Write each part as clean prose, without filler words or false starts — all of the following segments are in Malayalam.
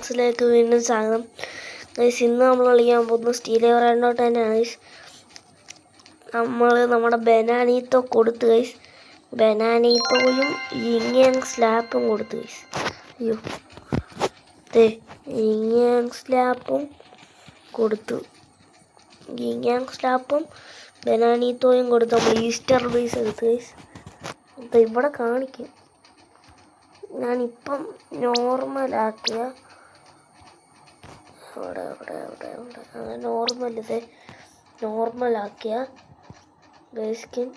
ിലേക്ക് വീണ്ടും സ്വാഗതം ഗൈസ്. ഇന്ന് നമ്മൾ കളിക്കാൻ പോകുന്ന സ്റ്റീൽ എവറോട്ട് തന്നെയാണ് ഗൈസ്. നമ്മുടെ ബനാനീത്തോ കൊടുത്തു ഗൈസ്. ബനാനീത്തോയും ഇങ്ങങ് സ്ലാപ്പും കൊടുത്തു ഗൈസ്. അയ്യോ ഇങ്ങങ് സ്ലാപ്പും കൊടുത്തു. ഇങ്ങങ് സ്ലാപ്പും ബനാനീത്തോയും കൊടുത്തു. നമ്മൾ ഈസ്റ്റർ ബേസ് എടുത്തു ഗൈസ്. അപ്പം ഇവിടെ കാണിക്കും. ഞാനിപ്പം നോർമലാക്കിയ നോർമലാക്കിയ ബേസ് സ്കിൻ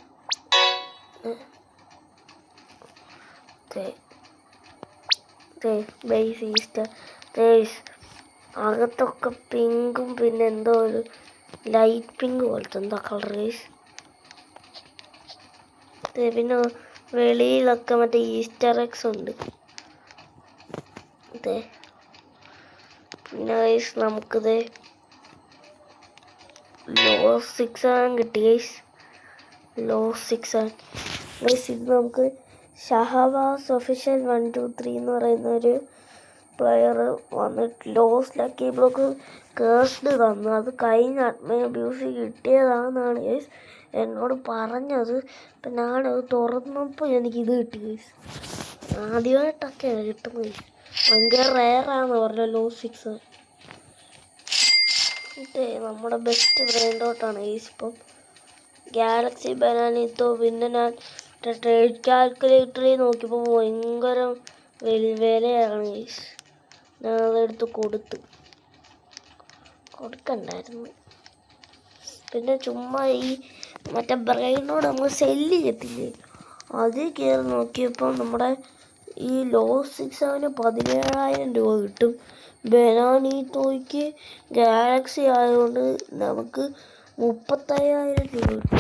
ബേസ് ഈസ്റ്റർ ബേസ് അകത്തൊക്കെ പിങ്കും പിന്നെ എന്തോ ഒരു ലൈറ്റ് പിങ്ക് പോലത്തെ എന്തോ കളർ ബേസ്. പിന്നെ വെളിയിലൊക്കെ മറ്റേ ഈസ്റ്റർ എഗ്സ് ഉണ്ട്. പിന്നെ ഗൈസ് നമുക്കിത് ലോ 6 കിട്ടി ഗൈസ്. Law 6 guys. ഇത് നമുക്ക് ഷഹബാസ് ഒഫീഷ്യൽ 123 എന്ന് പറയുന്ന ഒരു പ്ലെയർ വന്നിട്ട് ലോസ് ലക്കി ബ്ലോക്ക് കേഴ്സ്ഡ് തന്നു. അത് കഴിഞ്ഞ അബ്യൂസ് കിട്ടിയതാണെന്നാണ് ഗൈസ് എന്നോട് പറഞ്ഞത്. അപ്പം ഞാനത് തുറന്നപ്പോൾ എനിക്കിത് കിട്ടി ഗൈസ്. ആദ്യമായിട്ടൊക്കെയാണ് കിട്ടുന്നത്. ഭയങ്കര റെയറാന്ന് പറഞ്ഞു ലോ 6. നമ്മുടെ ബെസ്റ്റ് ബ്രെയിൻഡോട്ടാണ് ഗൈസ്. ഇപ്പം ഗാലക്സി ബനാനീത്തോ. പിന്നെ ഞാൻ ട്രേഡ് കാൽക്കുലേറ്ററിൽ നോക്കിയപ്പോൾ ഭയങ്കര വിലയാണ് ഗൈസ്. ഞാനതെടുത്ത് കൊടുക്കണ്ടായിരുന്നു. പിന്നെ ചുമ്മാ ഈ മറ്റേ ബ്രെയിനോട് നമ്മൾ സെല്ല് ചെയ്യത്തില്ലേ, അതിൽ കയറി നോക്കിയപ്പോൾ നമ്മുടെ ഈ ലോ 6 17,000 രൂപ കിട്ടും. ബനാനീത്തോയ്ക്ക് ഗാലക്സി ആയതുകൊണ്ട് നമുക്ക് 35,000 രൂപ കിട്ടും.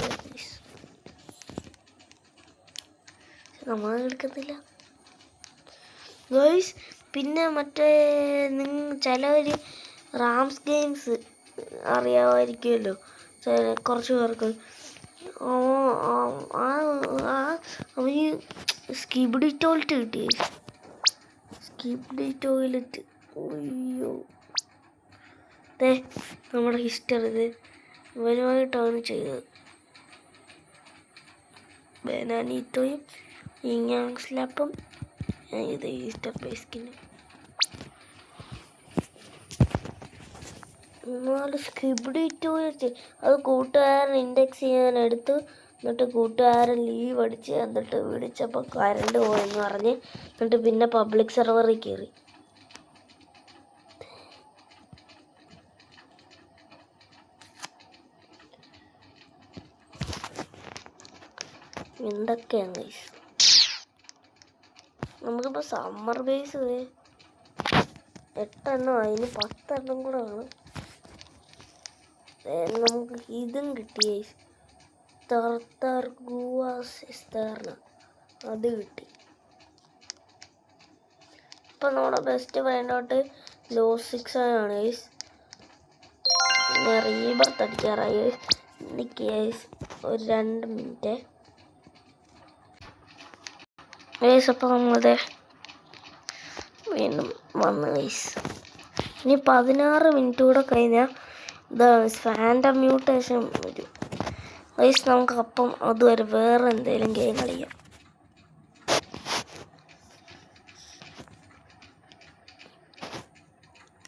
നമ്മൾ എടുക്കത്തില്ല ഗൈസ്. പിന്നെ മറ്റേ ചിലവർ റാംസ് ഗെയിംസ് അറിയാമായിരിക്കുമല്ലോ കുറച്ച് പേർക്ക്. അവന് സ്കിബിഡി ടോയ്ലറ്റ് കിട്ടി. Skibidi toilet. അയ്യോ നമ്മുടെ ഹിസ്റ്ററി ഇത് ഇവനുമായിട്ടാണ് ചെയ്തത്. ബനാനീത്തോയും ഇങ്ങങ് സ്ലാപ്പും ഇത് ഈസ്റ്റർ ബേസ്കിന്. സ്കിബിഡി ടോയ്ലറ്റ് അത് കൂട്ടുകാരൻ ഇൻഡെക്സ് ചെയ്യാൻ എടുത്തു. എന്നിട്ട് കൂട്ടുകാരൻ ലീവ് അടിച്ച് എന്നിട്ട് വിളിച്ചപ്പോൾ കറണ്ട് പോയെന്ന് പറഞ്ഞ് എന്നിട്ട് പിന്നെ പബ്ലിക് സെർവറിൽ കയറി. എന്തൊക്കെയാണ് ഗൈസ്. നമുക്കിപ്പോൾ സമ്മർ ബേസ് 8 അതിന് 10 കൂടെ വേണം. നമുക്ക് ഇതും കിട്ടി ഗൈസ്. അത് കിട്ടി. ഇപ്പം നമ്മുടെ ബെസ്റ്റ് ഫ്രണ്ടോട്ട് ലോ 6 ആണ് ഗൈസ്. റീബർത്ത് അടിക്കാറായി ഗൈസ്. എനിക്ക് ഗൈസ് ഒരു 2 മിനിറ്റ് ഗൈസ്. അപ്പോൾ നമ്മളത് വീണ്ടും വന്നു ഗൈസ്. ഇനി 16 മിനിറ്റ് കൂടെ കഴിഞ്ഞാൽ ഇതാണ് ഫാൻറ്റം മ്യൂട്ടേഷൻ വരും ഗൈസ്. നമുക്ക് അപ്പം അതുവരെ വേറെ എന്തെങ്കിലും ഗെയിം കളിക്കാം.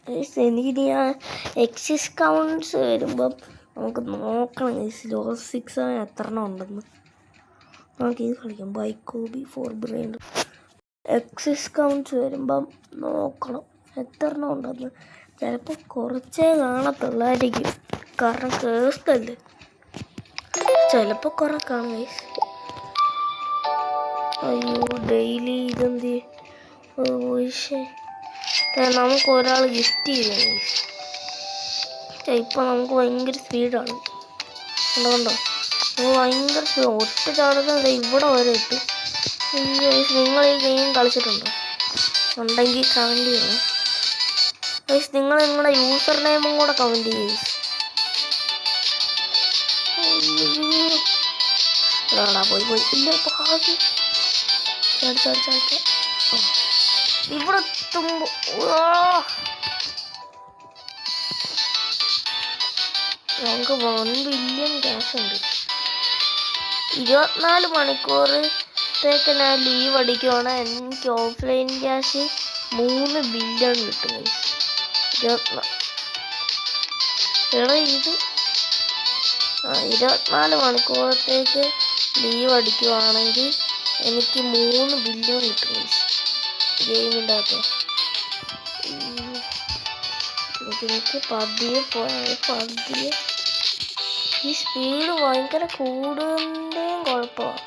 ഗൈസ് എനിക്ക് ഞാൻ എക്സിസ് കൗണ്ട്സ് വരുമ്പം നമുക്ക് നോക്കണം ഗൈസ് ലോ 6 എത്ര ഉണ്ടെന്ന്. നമുക്ക് ഇത് കളിക്കാം. ബൈക്കോബി ഫോർ ബ്രെയിൻ. എക്സിസ് കൗണ്ട്സ് വരുമ്പം നോക്കണം എത്ര ഉണ്ടെന്ന്. ചിലപ്പോൾ കുറച്ചേ കാണത്തുള്ളായിരിക്കും, കാരണം കേൾക്കല്ലേ. ചിലപ്പോൾ കുറെ കാണും ഗൈസ്. അയ്യോ ഡെയിലി ഇതെന്ത് നമുക്ക് ഒരാൾ ഗിഫ്റ്റ് ചെയ്തു ഗൈസ്. ഇപ്പം നമുക്ക് ഭയങ്കര സ്പീഡാണ്. അതുകൊണ്ടോ ഭയങ്കര സ്പീഡ്. ഒറ്റ ചാടുന്നത് ഇവിടെ വരെ എത്തും. നിങ്ങൾ ഈ ഗെയിം കളിച്ചിട്ടുണ്ടോ? ഉണ്ടെങ്കിൽ കമൻറ്റ് ചെയ്യണം ഗൈസ്. നിങ്ങൾ നിങ്ങളുടെ യൂസർ നെയിമും കൂടെ കമൻറ്റ് ചെയ്യും. പോയി ഇല്ല ഭാഗ്യം. ഇവിടെ എത്തുമ്പോൾ നമുക്ക് 1 ബില്യൺ ക്യാഷ് ഉണ്ട്. 24 മണിക്കൂറത്തേക്ക് ഞാൻ ലീവ് അടിക്കുവാണെങ്കിൽ എനിക്ക് ഓഫ്ലൈൻ ക്യാഷ് 3 ബില്യൺ കിട്ടും. എടാ ഇത് 24 മണിക്കൂറത്തേക്ക് ലീവ് അടിക്കുവാണെങ്കിൽ എനിക്ക് 3 ബില്യൺ കിട്ടും ഗെയിമിൻ്റെ അകത്ത്. എനിക്ക് പതിയെ ഈ സ്പീഡ് ഭയങ്കര കൂടുന്നതിൻ്റെയും കുഴപ്പമാണ്,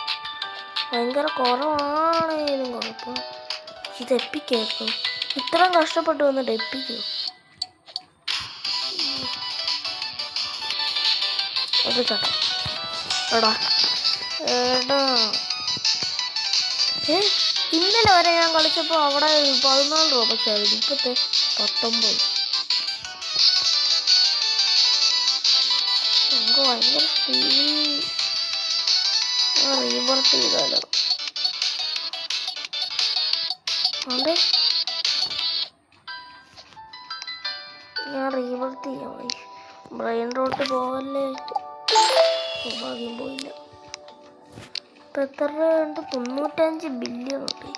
ഭയങ്കര കുറവാണേലും കുഴപ്പമാണ്. ഇത് എപ്പിക്കായിരുന്നു, ഇത്രയും കഷ്ടപ്പെട്ട് വന്നിട്ട് എപ്പിക്കും. എടാ ഇന്നലെ വരെ ഞാൻ കളിച്ചപ്പോൾ അവിടെ 14 റോബക്സ് ആയിരുന്നു, ഇപ്പോഴത്തെ 19. നമുക്ക് ഭയങ്കര സ്പീഡ്. റീബർത്ത് ചെയ്താലോ? അതെ, ഞാൻ റീബർത്ത് ചെയ്യാം. ബ്രെയിൻ റോട്ട് പോവല്ലേ, ഭാഗ്യം പോയില്ല. ഇപ്പം എത്ര രൂപയുണ്ട്? 95 ബില്യൺ ഉണ്ട്.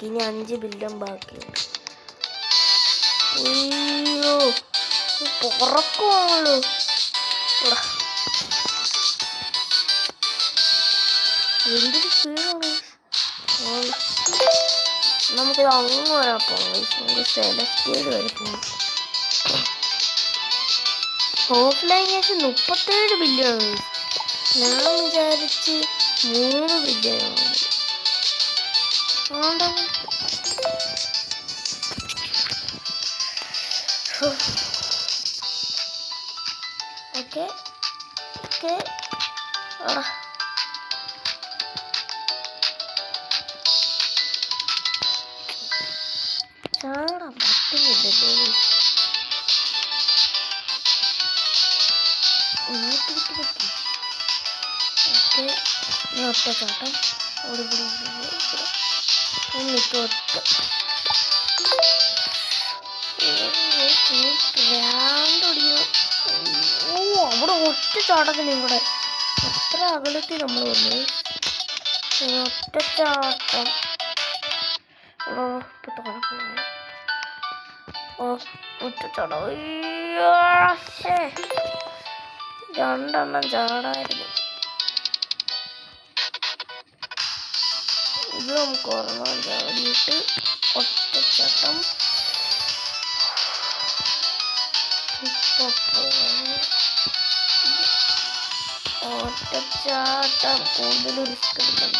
ഇനി 5 ബില്യൺ ബാക്കിയുണ്ട്. അയ്യോ പുറക്കുവാണല്ലോ. എന്തൊരു സ്പീഡാണ്. നമുക്കിത് അങ്ങ് വരാൻ പോകാം. നമുക്ക് സെലക്ട് വരെ പോകും. Offline cash 37 billion. ഞാൻ വിചാരിച്ച് 3 ബില്യൺ ആണ്. ഓക്കെ ചാടാൻ പറ്റുന്നില്ലല്ലോ. ഓക്കെ, ഒറ്റ ചാട്ടം ഓടിപ്പിടി ഒന്നിട്ട് ഒറ്റ അവിടെ ഒറ്റ ചാട്ടത്തിന് ഇവിടെ എത്ര അകലത്തിൽ നമ്മൾ വന്നു. ഒറ്റ ചാട്ടം ഒറ്റച്ചാടം. 2 ചാടായിരുന്നു. ഇത് നമുക്ക് ഒരെണ്ണം ചാടിയിട്ട് ഒറ്റച്ചാട്ടം. ഒറ്റച്ചാട്ടം കൂടുതൽ റിസ്ക് എടുക്കണ്ട,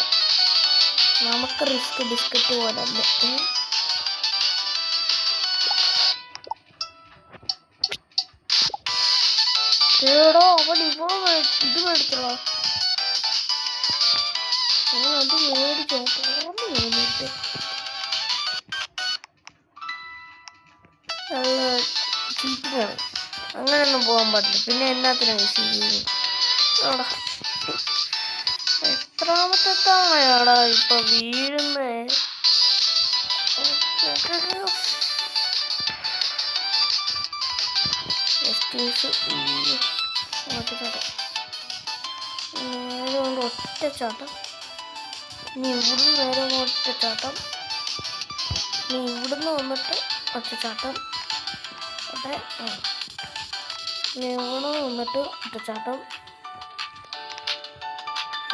നമുക്ക് റിസ്ക് ബിസ്ക്കറ്റ് പോലെ അല്ല. കേടോ അവൻ ഇവിടെ ഇത് മേടിച്ചോ, അത് മേടിച്ചോ തുറന്നു പോന്നിട്ട്. നല്ല ചീറ്റിനാണ്, അങ്ങനെയൊന്നും പോകാൻ പാടില്ല. പിന്നെ എന്നാത്തിനാണ് അവിടെ എത്രാമത്തെ തവണയാടാ ഇപ്പൊ വീഴുന്നേ. ഒറ്റച്ചാട്ടം. നീ ഇവിടുന്ന് നേരെ ഒറ്റച്ചാട്ടം. നീ ഇവിടുന്ന് വന്നിട്ട് ഒറ്റച്ചാട്ടം. അതെ, നീ ഇവിടെ വന്നിട്ട് ഒറ്റച്ചാട്ടം.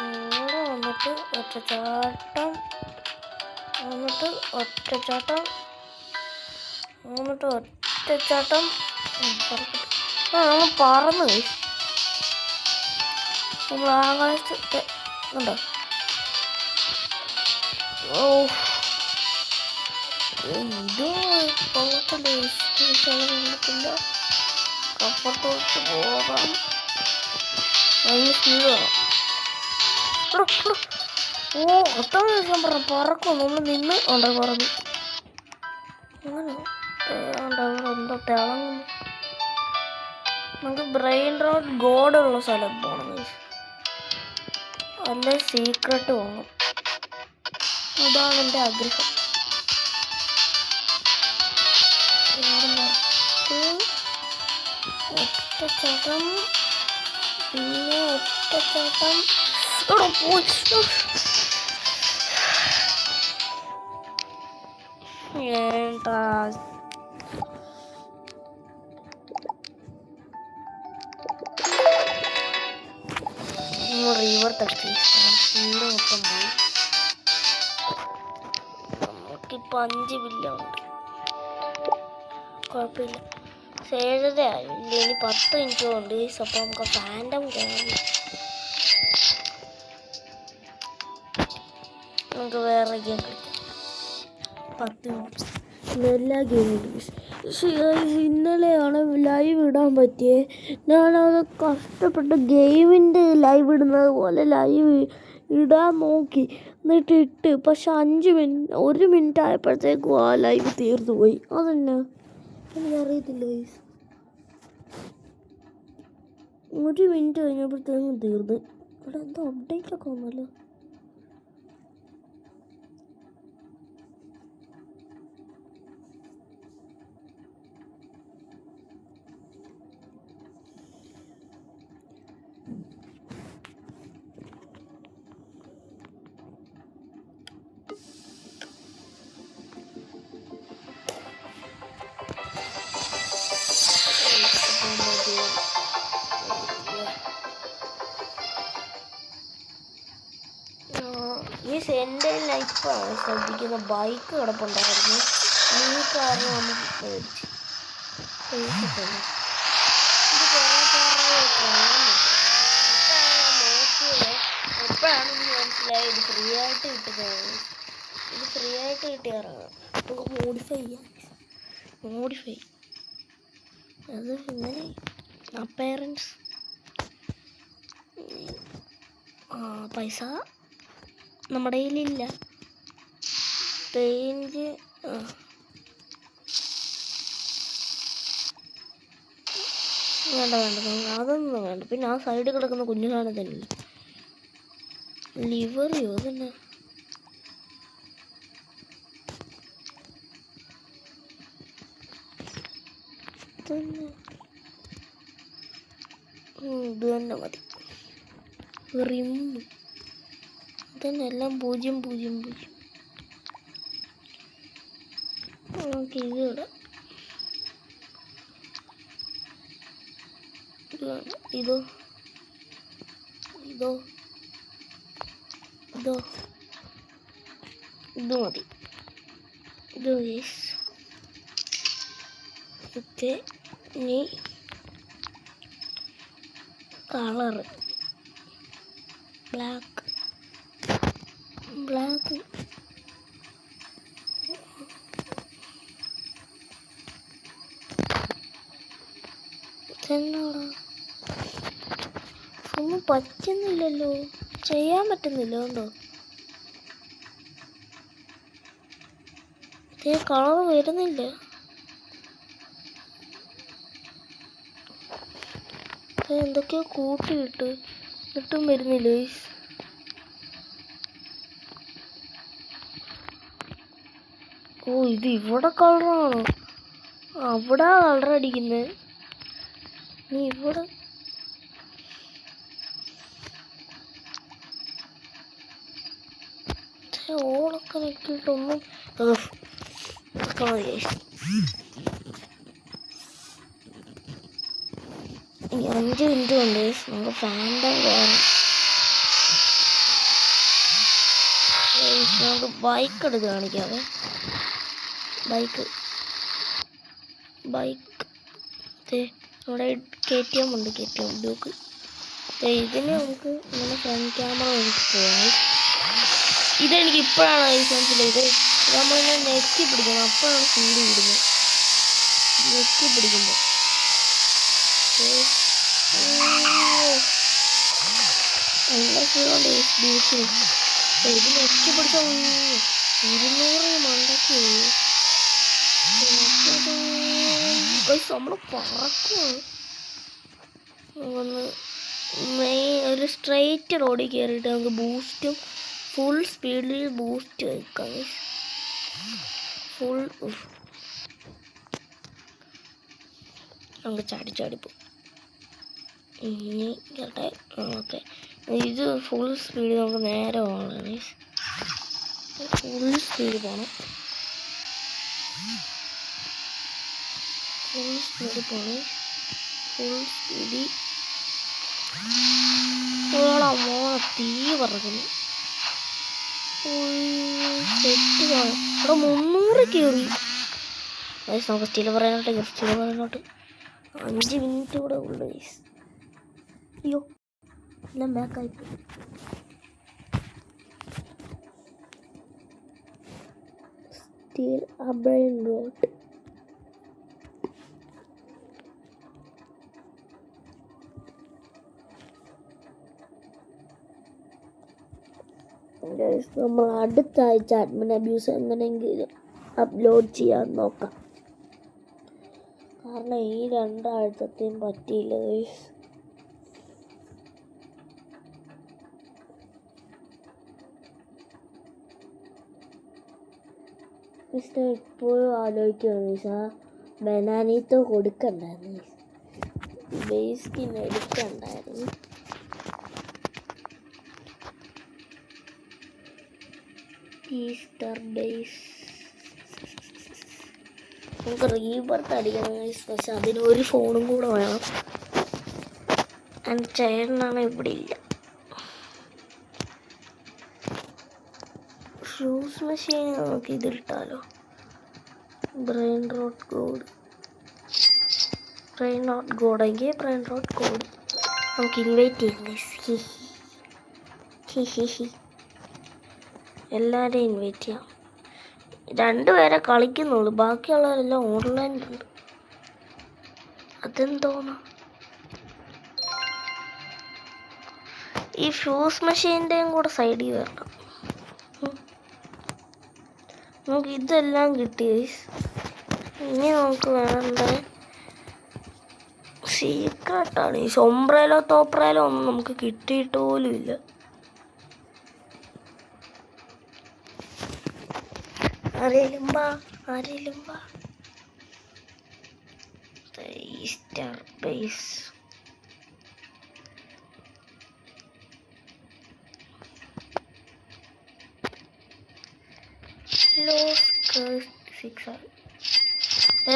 ഇവിടെ വന്നിട്ട് ഒറ്റച്ചാട്ടം. വന്നിട്ട് ഒറ്റച്ചാട്ടം. വന്നിട്ട് ഒറ്റച്ചാട്ടം. നമ്മൾ പറന്ന് നമ്മൾ ആകാശത്ത് ഉണ്ടോ. ഓ ഇത് കൊള്ളത്തില്ല, കപ്പത്തോട്ട് പോകാം. അതിന് സ്പീഡ് വേണം. ഓ അത്ര ദിവസം പറഞ്ഞു പറക്കും. നമ്മൾ നിന്ന് ഉണ്ടോ പറഞ്ഞു. അങ്ങനെ അവിടെ എന്തോ തിളങ്ങുന്നു. നമുക്ക് ബ്രെയിൻ റോഡ് ഗോഡുള്ള സ്ഥലം പോകണം ഗൈസ്. അല്ലെ സീക്രട്ട് പോകണം. അതാണ് എൻ്റെ ആഗ്രഹം. ഒറ്റച്ചാട്ടം, പിന്നെ ഒറ്റച്ചാട്ടം. റിവർ തട്ടി സ്പീഡ് മൊത്തം പോയി. നമുക്കിപ്പോൾ 5 ബില്ലുണ്ട്. കുഴപ്പമില്ല. 7:30 ആയില്ല, ഇനി 10 മിനിറ്റ് ഉണ്ട്. അപ്പോൾ നമുക്ക് ഫാൻഡം കയറി നമുക്ക് വേറെ ഗെയിം കളിക്കാം. 10 മിനിറ്റ് എല്ലാ ഗെയിമിലും. ഇന്നലെയാണ് ലൈവ് ഇടാൻ പറ്റിയേ. ഞാനത് കഷ്ടപ്പെട്ട് ഗെയിമിൻ്റെ ലൈവ് ഇടുന്നത് പോലെ ലൈവ് ഇടാൻ നോക്കി, എന്നിട്ട് ഇട്ട്. പക്ഷെ 1 മിനിറ്റ് ആയപ്പോഴത്തേക്കും ആ ലൈവ് തീർന്നു പോയി. അതെന്നാ എനിക്കറിയത്തില്ല ഗൈസ്. 1 മിനിറ്റ് കഴിഞ്ഞപ്പോഴത്തേക്കും തീർന്നു. ഇവിടെ എന്തോ അപ്ഡേറ്റ് ഒക്കെ വന്നല്ലോ. ഈ എൻ്റെ ലൈഫാണ് ശ്രദ്ധിക്കുന്ന. ബൈക്ക് കിടപ്പുണ്ടായിരുന്നു, ഈ കാരണം നമ്മൾ മേടിച്ചു. നോക്കിയത് എപ്പോഴാണ് എനിക്ക് മനസ്സിലായത് ഇത് ഫ്രീ ആയിട്ട് കിട്ടുന്നത്. ഇത് ഫ്രീ ആയിട്ട് കിട്ടിയാറാണ്. നമുക്ക് മോഡിഫൈ ചെയ്യാം. മോഡിഫൈ അത് ഇങ്ങനെ അപ്പയറൻസ് പൈസ നമ്മുടെ കയ്യിലില്ല. പെയിൻറ്റ് വേണ്ട അതൊന്നും വേണ്ട. പിന്നെ ആ സൈഡിൽ കിടക്കുന്ന കുഞ്ഞു സാധനത്തിനില്ല. ലിവറിയോ തന്നെ ഇത് തന്നെ മതി. റിമ്മ് തന്നെ എല്ലാം 000. നമുക്ക് ഇത് ഇടാം. ഇതോ ഇത് മതി. ഇത് ഓക്കെ. ഇനി കളറ് ബ്ലാക്ക് എന്നാടാ ഒന്നും പറ്റുന്നില്ലല്ലോ, ചെയ്യാൻ പറ്റുന്നില്ല. ഉണ്ടോ ഇതേ കളർ വരുന്നില്ല. എന്തൊക്കെയോ കൂട്ടിയിട്ട് എന്നിട്ടും വരുന്നില്ല. ഓ ഇത് ഇവിടെ കളറാണോ? അവിടെ കളർ അടിക്കുന്നത്. നീ ഇവിടെ ഓളൊക്കെ നിൽക്കിയിട്ടൊന്നും 5 മിനിറ്റ് കൊണ്ട് നമുക്ക് ഫാൻഡം കയറും. നമുക്ക് ബൈക്ക് എടുത്ത് കാണിക്കാവേ. ബൈക്ക് നമ്മുടെ KTM ഉണ്ട്, KTM ഡ്യൂക്ക്. ഇതിന് നമുക്ക് ഇങ്ങനെ ഫ്രണ്ട് ക്യാമറ വെച്ചിട്ട് പോകാം. ഇതെനിക്ക് ഇപ്പോഴാണ് മനസ്സിലായത്. നമ്മളിങ്ങനെ നെക്കി പിടിക്കണം, അപ്പോഴാണ് സ്പീഡ് കൂടുന്നത്. നെക്കി പിടിക്കുമ്പോൾ ഭയങ്കര സ്പീഡുണ്ട് ഡ്യൂക്കിന്. ഇത് നെക്കി പിടിച്ചാൽ 200 മണ്ടയ്ക്ക് നമ്മൾ പറക്കുകയാണ്. ഒന്ന് ഒരു സ്ട്രെയിറ്റ് റോഡിൽ കയറിയിട്ട് നമുക്ക് ബൂസ്റ്റും ഫുൾ സ്പീഡിൽ ബൂസ്റ്റ് വയ്ക്കാം. ഫുൾ നമുക്ക് ചാടിപ്പോകും. ഇനി കേട്ടെ. ഓക്കെ, ഇത് ഫുൾ സ്പീഡ് നമുക്ക് നേരെ പോകണം. ഫുൾ സ്പീഡ് പോകണം. ഫുൾ സ്പീഡ് തീ പറക്കുന്നു. സെറ്റ് കാണും. ഇവിടെ 300 കയറി. നമുക്ക് സ്റ്റിൽ പറയാനോട്ട് 5 മിനിറ്റ് കൂടെ ഉള്ളു. അയ്യോ, എല്ലാം ബാക്കായിപ്പോയി. Still അബ്രൈൻ road. നമ്മൾ അടുത്ത ആഴ്ച അഡ്മിൻ അബ്യൂസ് എങ്ങനെയെങ്കിലും അപ്ലോഡ് ചെയ്യാൻ നോക്കാം. കാരണം ഈ 2 ആഴ്ചത്തെയും പറ്റിയില്ല. ഇപ്പോഴും ആലോചിക്കുകയാണ് ബനാനീത്തോ കൊടുക്കണ്ടായിരുന്നു, ബേസ്കിന് എടുക്കണ്ടായിരുന്നു. ഈസ്റ്റർ ബേസ് നമുക്ക് റീബർത്ത് അടിക്കണം. പക്ഷെ അതിനൊരു ഫോണും കൂടെ വേണം. എൻ്റെ ചേട്ടനാണ് ഇവിടെ ഇല്ല. ഷൂസ് മെഷീൻ നമുക്ക് ഇതിട്ടാലോ. ബ്രെയിൻ റോട്ട് കോഡ് നമുക്ക് ഇൻവൈറ്റ് ചെയ്യാം. എല്ലാവരെയും ഇൻവൈറ്റ് ചെയ്യാം. 2 പേരെ കളിക്കുന്നുള്ളൂ, ബാക്കിയുള്ളവരെല്ലാം ഓൺലൈനിലുണ്ട്. അതെന്തോന്നാ ഈ ഫ്യൂസ് മെഷീൻ്റെയും കൂടെ സൈഡിൽ വരണം. നമുക്ക് ഇതെല്ലാം കിട്ടി. ഇനി നമുക്ക് വേണ്ട സീക്രട്ടാണ്. ഈ സൊംബ്രയിലോ തോപ്രയിലോ ഒന്നും നമുക്ക് കിട്ടിയിട്ട് പോലും ഇല്ല. ആരേലും വാ. ഈസ്റ്റർ ബേസ്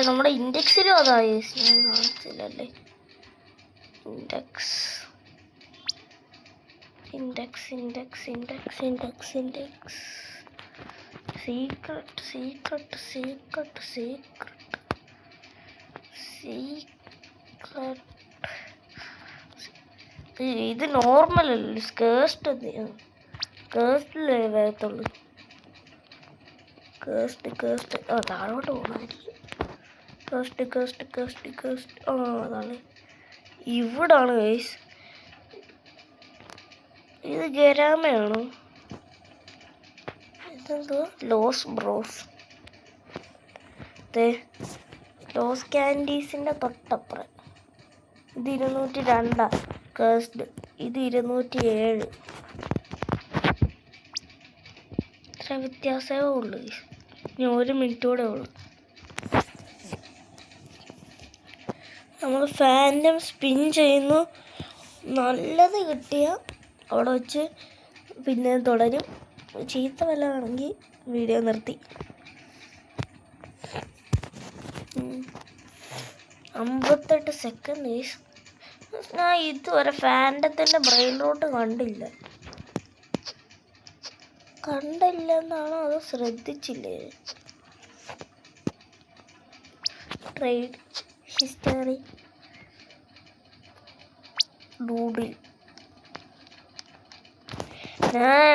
നമ്മുടെ ഇൻഡെക്സിലും അതായി കാണിച്ചില്ലല്ലേ. Index secret. ഇത് നോർമൽ അല്ലേ, കേസ്റ്റിലേ വരത്തുള്ളൂ. കേസ്റ്റ് താഴോട്ട് പോകണമായിരിക്കും. കേസ്റ്റ് അതാണ് ഇവിടാണ് ഗൈസ്. ഇത് ഗരാമയാണോ? ഇതെന്തോ ലോസ് ബ്രോസ്. ലോസ് ക്യാൻഡീസിൻ്റെ തൊട്ടപ്പുറം. ഇത് 202 കേസ്ഡ്. ഇത് 207. ഇത്ര വ്യത്യാസമേ ഉള്ളൂ. ഇനി 1 മിനിറ്റ് കൂടെ ഉള്ളു. നമ്മൾ ഫാൻറ്റം സ്പിൻ ചെയ്യുന്നു. നല്ലത് കിട്ടിയാൽ അവിടെ വെച്ച് പിന്നെ തുടരും. ചീത്ത വല്ലതാണെങ്കിൽ വീഡിയോ നിർത്തി. 58 സെക്കൻഡ്. ഞാൻ ഇതുവരെ ഫാൻറ്റത്തിൻ്റെ ബ്രെയിൻ റോട്ട് കണ്ടില്ലെന്നാണോ അതോ ശ്രദ്ധിച്ചില്ലേ? Trade history doodle. ഞാൻ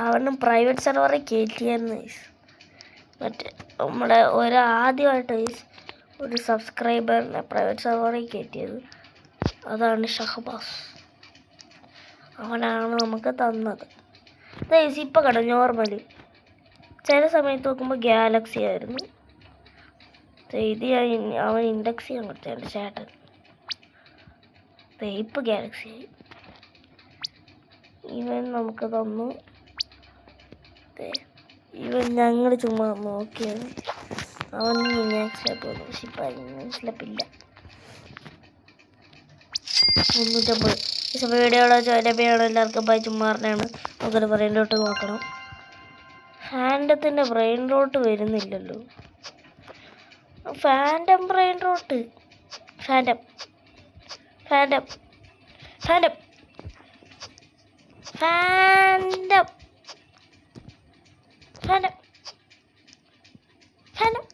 അവനും പ്രൈവറ്റ് സെർവറിൽ കയറ്റിയായിരുന്നു. നമ്മുടെ ആദ്യമായിട്ട് ഒരു സബ്സ്ക്രൈബറിനെ പ്രൈവറ്റ് സെർവറിൽ കയറ്റിയത്. അതാണ് ഷഹബാസ്. അവനാണ് നമുക്ക് തന്നത്. ഇപ്പം കണ്ടോ നോർമലി ചില സമയത്ത് നോക്കുമ്പോൾ ഗാലക്സി ആയിരുന്നു. ഇത് അവൻ ഇൻഡെക്സ് ചെയ്യാൻ കൊടുത്ത എൻ്റെ ചേട്ടൻ. ഇപ്പം ഗാലക്സി ഇവൻ നമുക്ക് തന്നു. ഇവൻ ഞങ്ങൾ ചുമ്മാ നോക്കിയത്. അവൻ മിനിയാക്സിലെ പോകുന്നു. പക്ഷെ ഇപ്പം മനസ്സിലപ്പില്ല. 350. വീഡിയോയുടെ ചോരപ്പയാണ് എല്ലാവർക്കും പോയി ചുമ്മാ പറഞ്ഞാണ്. നമുക്കൊരു ബ്രെയിൻ റോട്ട് നോക്കണം. ഫാൻറ്റത്തിൻ്റെ ബ്രെയിൻ റോട്ട് വരുന്നില്ലല്ലോ. Phantom brain rote. Phantom phantom phantom phantom phantom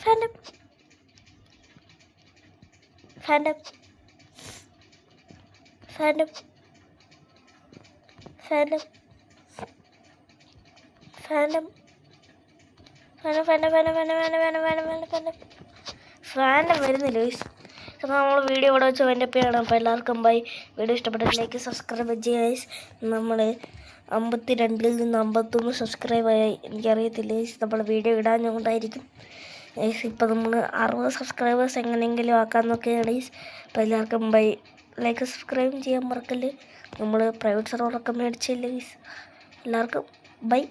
phantom phantom phantom phantom phantom phantom phantom വരുന്നില്ല. അപ്പോൾ നമ്മൾ വീഡിയോ ഇവിടെ വെച്ച് വേണ്ടപ്പോഴാണ്. അപ്പോൾ എല്ലാവർക്കും ബൈ. വീഡിയോ ഇഷ്ടപ്പെട്ടതിലേക്ക് സബ്സ്ക്രൈബ് ചെയ്യുക. നമ്മൾ 52 നിന്ന് 51 സബ്സ്ക്രൈബ് ആയി. എനിക്കറിയത്തില്ല, നമ്മൾ വീഡിയോ ഇടാഞ്ഞുകൊണ്ടായിരിക്കും. ഇപ്പം നമ്മൾ 60 സബ്സ്ക്രൈബേഴ്സ് എങ്ങനെയെങ്കിലും ആക്കാമെന്നൊക്കെയാണ്. അപ്പോൾ എല്ലാവർക്കും ബൈ. ലൈക്ക് സബ്സ്ക്രൈബും ചെയ്യാൻ മറക്കല്ലേ. നമ്മൾ പ്രൈവറ്റ് സെർവറൊക്കെ മേടിച്ചില്ലേ. എല്ലാവർക്കും ബൈ.